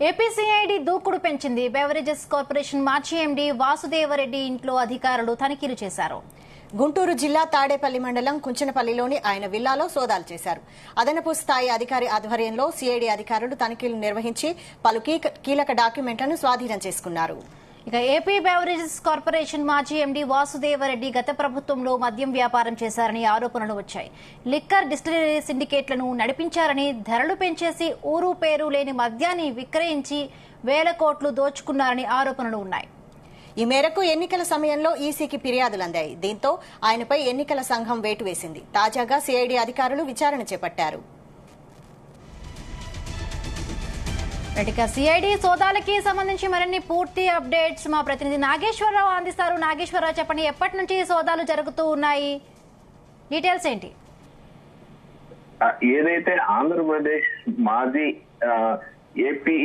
ఏపీసీఐడి దూకుడు పెంచింది. Beverages corporation మాజీ ఎండీ వాసుదేవరెడ్డి ఇంట్లో అధికారులు తనిఖీలు చేశారు. గుంటూరు జిల్లా తాడేపల్లి మండలం కుంచనపల్లిలోని ఆయన విల్లాలో సోదాలు చేశారు. అదనపు స్థాయి అధికారి ఆధ్వర్యంలో సిఐడి అధికారులు తనిఖీలు నిర్వహించి పలు కీలక డాక్యుమెంట్లను స్వాధీనం చేసుకున్నారు. ఇక ఏపీ బెవరేజెస్ కార్పొరేషన్ మాజీ ఎండీ వాసుదేవరెడ్డి గత ప్రభుత్వంలో మద్యం వ్యాపారం చేశారని ఆరోపణలు వచ్చాయి. లిక్కర్ డిస్టిలరీ సిండికేట్లను నడిపించారని, ధరలు పెంచేసి ఊరు పేరు లేని మద్యాన్ని విక్రయించి వేల కోట్లు దోచుకున్నారని ఆరోపణలు ఉన్నాయి. ఈ మేరకు ఎన్నికల సమయంలో ఈసీకి ఫిర్యాదులు అందాయి. దీంతో ఆయనపై ఎన్నికల సంఘం వేటు వేసింది. తాజాగా సిఐడి అధికారులు విచారణ చేపట్టారు. సిఐడి సోదాలకి సంబంధించి మరిన్ని పూర్తి అప్డేట్స్ మా ప్రతినిధి నాగేశ్వరరావు అందిస్తారు. నాగేశ్వరరావు, చెప్పండి, ఎప్పటి నుంచి సోదాలు జరుగుతూ ఉన్నాయి, డీటెయిల్స్ ఏంటి? ఏదైతే ఆంధ్రప్రదేశ్ మాజీ ఏపీ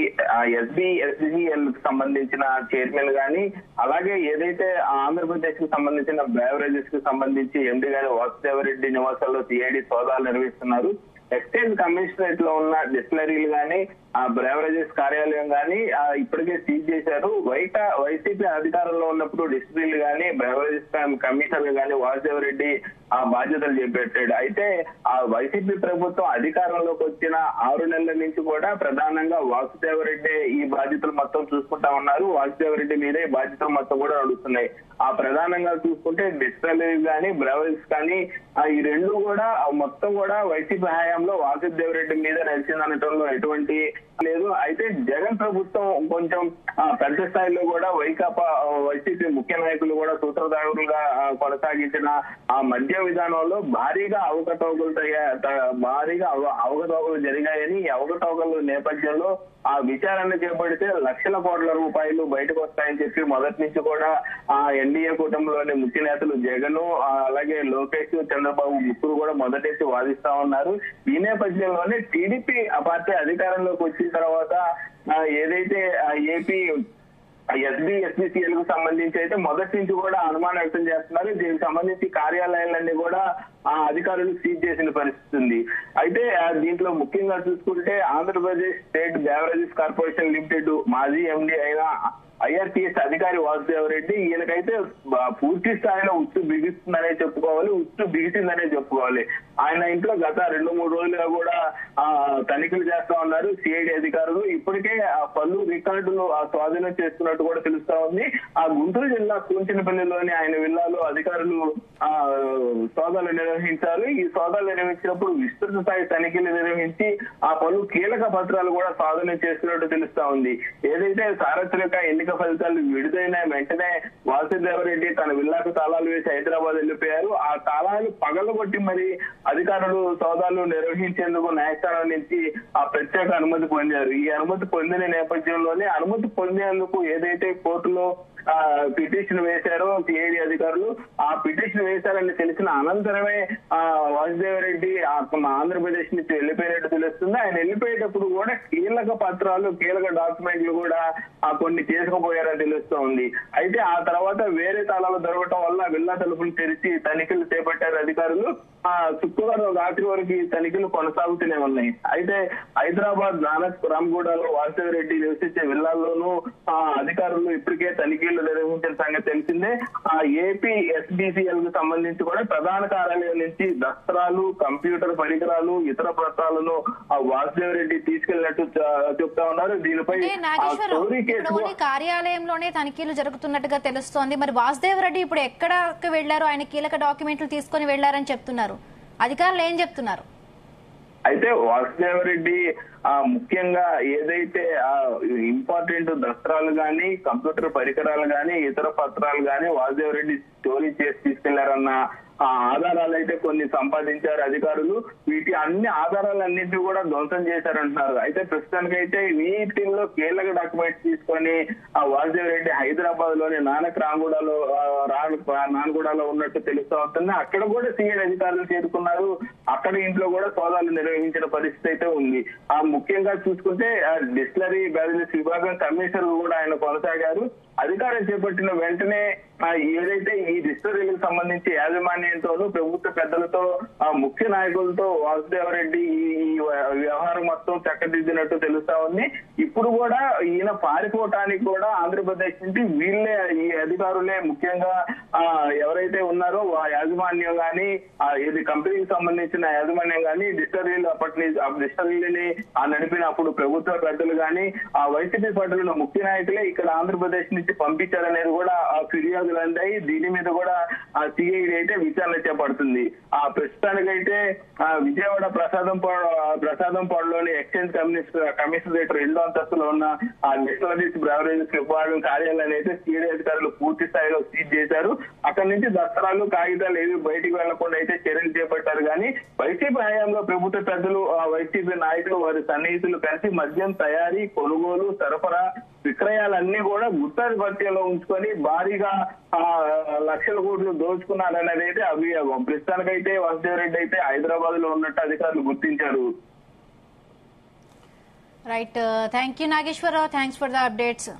ఎస్బీఎస్బీఎల్ కి సంబంధించిన చైర్మన్ గాని, అలాగే ఏదైతే ఆంధ్రప్రదేశ్ కి సంబంధించిన బెవరేజెస్ కి సంబంధించి ఎండీ గాని వాసుదేవరెడ్డి నివాసాల్లో సిఐడి సోదాలు నిర్వహిస్తున్నారు. ఎక్సైజ్ కమిషనరేట్ లో ఉన్న డిస్టిలరీలు గాని, ఆ బ్రేవరేజెస్ కార్యాలయం గాని ఇప్పటికే సీజ్ చేశారు. వైసీపీ అధికారంలో ఉన్నప్పుడు డిస్టిలరీలు గాని, బ్రేవరేజెస్ కమిషనర్ గాని వాసుదేవరెడ్డి ఆ బాధ్యతలు చేపట్టాడు. అయితే ఆ వైసీపీ ప్రభుత్వం అధికారంలోకి వచ్చిన 6 నెలల నుంచి కూడా ప్రధానంగా వాసుదేవరెడ్డి ఈ బాధ్యతలు మొత్తం చూసుకుంటా ఉన్నారు. వాసుదేవరెడ్డి మీదే ఈ బాధ్యతలు మొత్తం కూడా నడుస్తున్నాయి. ఆ ప్రధానంగా చూసుకుంటే డిస్టిలరీ గాని, బ్రేవరేజెస్ కానీ ఈ రెండు కూడా మొత్తం కూడా వైసీపీ హయాంలో వాసుదేవరెడ్డి మీద నడిచిందనటంలో ఎటువంటి లేదు. అయితే జగన్ ప్రభుత్వం కొంచెం పెద్ద స్థాయిలో కూడా వైసీపీ ముఖ్య నాయకులు కూడా సూత్రధారులుగా కొనసాగించిన ఆ మద్య విధానంలో భారీగా అవకతవకలు జరిగాయని, ఈ అవకతవకల నేపథ్యంలో ఆ విచారణ చేపడితే లక్షల కోట్ల రూపాయలు బయటకు వస్తాయని చెప్పి మొదటి నుంచి కూడా ఆ ఎన్డీఏ కూటమిలోని ముఖ్య నేతలు జగన్, అలాగే లోకేష్, చంద్రబాబు ముగ్గురు కూడా మొదటి నుంచి వాదిస్తా ఉన్నారు. ఈ నేపథ్యంలోనే టీడీపీ ఆ పార్టీ అధికారంలోకి వచ్చిన తర్వాత ఏదైతే ఏపీ ఎస్బీసీఎల్ కు సంబంధించి అయితే మొదటి నుంచి కూడా అనుమానం వ్యక్తం చేస్తున్నారు. దీనికి సంబంధించి కార్యాలయాలన్నీ కూడా అధికారులు సీజ్ చేసిన పరిస్థితి ఉంది. అయితే దీంట్లో ముఖ్యంగా చూసుకుంటే Andhra Pradesh state beverages corporation limited మాజీ ఎండీ అయిన ఐఆర్టీఎస్ అధికారి వాసుదేవరెడ్డి, ఈయనకైతే పూర్తి స్థాయిలో ఉచ్చు బిగిసిందనే చెప్పుకోవాలి. ఆయన ఇంట్లో గత 2-3 రోజులుగా కూడా తనిఖీలు చేస్తా ఉన్నారు సిఐడి అధికారులు. ఇప్పటికే పలు రికార్డులు స్వాధీనం చేస్తున్నట్టు కూడా తెలుస్తా ఉంది. ఆ గుంటూరు జిల్లా కూంచనపల్లిలోని ఆయన విల్లాలో అధికారులు సోదాలు నిర్వహించారు. ఈ సోదాలు నిర్వహించినప్పుడు విస్తృత స్థాయి తనిఖీలు నిర్వహించి ఆ పలు కీలక పత్రాలు కూడా స్వాధీనం చేస్తున్నట్టు తెలుస్తా ఉంది. ఏదైతే సార్వత్రిక ఎన్నిక ఫలితాలు విడుదలైన వెంటనే వాసుదేవరెడ్డి తన విల్లాకు తాళాలు వేసి హైదరాబాద్ వెళ్లిపోయారు. ఆ తాళాలు పగలగొట్టి మరి అధికారులు సోదాలు నిర్వహించేందుకు న్యాయస్థానం నుంచి ఆ ప్రత్యేక అనుమతి పొందారు. ఈ అనుమతి పొందిన నేపథ్యంలోనే అనుమతి పొందేందుకు ఏదైతే కోర్టులో పిటిషన్ వేశారో సిఐడి అధికారులు, ఆ పిటిషన్ వేశారని తెలిసిన అనంతరమే వాసుదేవరెడ్డి ఆంధ్రప్రదేశ్ నుంచి వెళ్లిపోయినట్టు తెలుస్తుంది. ఆయన వెళ్లిపోయేటప్పుడు కూడా కీలక పత్రాలు, కీలక డాక్యుమెంట్లు కూడా కొన్ని చేసుకుపోయారని తెలుస్తూ ఉంది. అయితే ఆ తర్వాత వేరే తాళాలు దొరకటం వల్ల విల్లా తలుపులు తెరిచి తనిఖీలు చేపట్టారు అధికారులు. శుక్రవారం రాత్రి వరకు తనిఖీలు కొనసాగుతూనే ఉన్నాయి. అయితే హైదరాబాద్ రామగూడలో వాసుదేవరెడ్డి నివసించే విల్లాల్లోనూ అధికారులు ఇప్పటికే తనిఖీలు నిర్వహించిన సంగతి తెలిసిందే. ఏపీ ఎస్బీసీఎల్ కు సంబంధించి కూడా ప్రధాన కార్యాలయం నుంచి దస్త్రాలు, కంప్యూటర్ పరికరాలు, ఇతర పత్రాలను వాసుదేవరెడ్డి తీసుకెళ్లినట్టు చెప్తా ఉన్నారు. దీనిపై కార్యాలయంలోనే తనిఖీలు జరుగుతున్నట్టుగా తెలుస్తోంది. మరి వాసుదేవరెడ్డి ఇప్పుడు ఎక్కడికి వెళ్లారు? ఆయన కీలక డాక్యుమెంట్లు తీసుకుని వెళ్లారని చెప్తున్నారు. అధికారులు ఏం చెప్తున్నారు? అయితే వాసుదేవరెడ్డి ముఖ్యంగా ఏదైతే ఇంపార్టెంట్ దస్త్రాలు గాని, కంప్యూటర్ పరికరాలు గాని, ఇతర పత్రాలు గాని వాసుదేవరెడ్డి చోరీ చేసి తీసుకెళ్లారన్న ఆధారాలు అయితే కొన్ని సంపాదించారు అధికారులు. వీటి అన్ని ఆధారాలన్నింటినీ కూడా ధ్వంసం చేశారంటున్నారు. అయితే ప్రస్తుతానికైతే వీటిల్లో కీలక డాక్యుమెంట్స్ తీసుకొని వాసుదేవరెడ్డి హైదరాబాద్ లోని నానగూడలో ఉన్నట్టు తెలుస్తూ ఉంటుంది. అక్కడ కూడా సిఐడి అధికారులు చేరుకున్నారు. అక్కడ ఇంట్లో కూడా సోదాలు నిర్వహించిన పరిస్థితి అయితే ఉంది. ముఖ్యంగా చూసుకుంటే డిస్టిలరీ బ్యారేజెస్ విభాగం కమిషనర్ కూడా ఆయన కొనసాగారు. అధికారం చేపట్టిన వెంటనే ఏదైతే ఈ డిస్టరీలకు సంబంధించి యాజమాన్యంతోనూ ప్రభుత్వ పెద్దలతో ముఖ్య నాయకులతో వాసుదేవరెడ్డి ఈ వ్యవహారం మొత్తం చక్కదిద్దినట్టు తెలుస్తా ఉంది. ఇప్పుడు కూడా ఈయన పారిపోవటానికి కూడా ఆంధ్రప్రదేశ్ నుంచి వీళ్ళే ఈ అధికారులే ముఖ్యంగా ఎవరైతే ఉన్నారో ఆ యాజమాన్యం గాని ఇది కంపెనీకి సంబంధించిన యాజమాన్యం గాని డిస్టరీలు డిస్టరీలని నడిపిన అప్పుడు ప్రభుత్వ పెద్దలు గాని ఆ వైసీపీ పార్టీల ముఖ్య నాయకులే ఇక్కడ ఆంధ్రప్రదేశ్ నుంచి పంపించారనేది కూడా ఫిర్యాదులు అందాయి. దీని మీద కూడా సిఐడి అయితే విచారణ చేపడుతుంది. ప్రస్తుతానికైతే విజయవాడ ప్రసాదం పాడులోని ఎక్స్చేంజ్ కమిషనరేట్ 2వ అంతస్తులో ఉన్న ఆ డిస్టరీస్ బ్రెవరేజెస్ విభాగం కార్యాలయాన్ని అయితే సిఐడి అధికారులు పూర్తి స్థాయిలో సీజ్ చేశారు. అక్కడి నుంచి దస్త్రాలు కాగితాలు ఏవి బయటికి వెళ్లకుండా అయితే చర్యలు చేపట్టారు. కానీ వైసీపీ హయాంలో ప్రభుత్వ పెద్దలు వైసీపీ నాయకులు వారి సన్నిహితులు కలిసి మద్యం తయారీ, కొనుగోలు, సరఫరా, విక్రయాలన్నీ కూడా గుత్తాధిపత్యంలో ఉంచుకొని భారీగా లక్షల కోట్లు దోచుకున్నారనేది అయితే అభియోగం. ప్రస్తుతానికైతే వాసుదేవరెడ్డి అయితే హైదరాబాద్ లో ఉన్నట్టు అధికారులు గుర్తించారు. Right, thank you Nageswararao, thanks for the updates.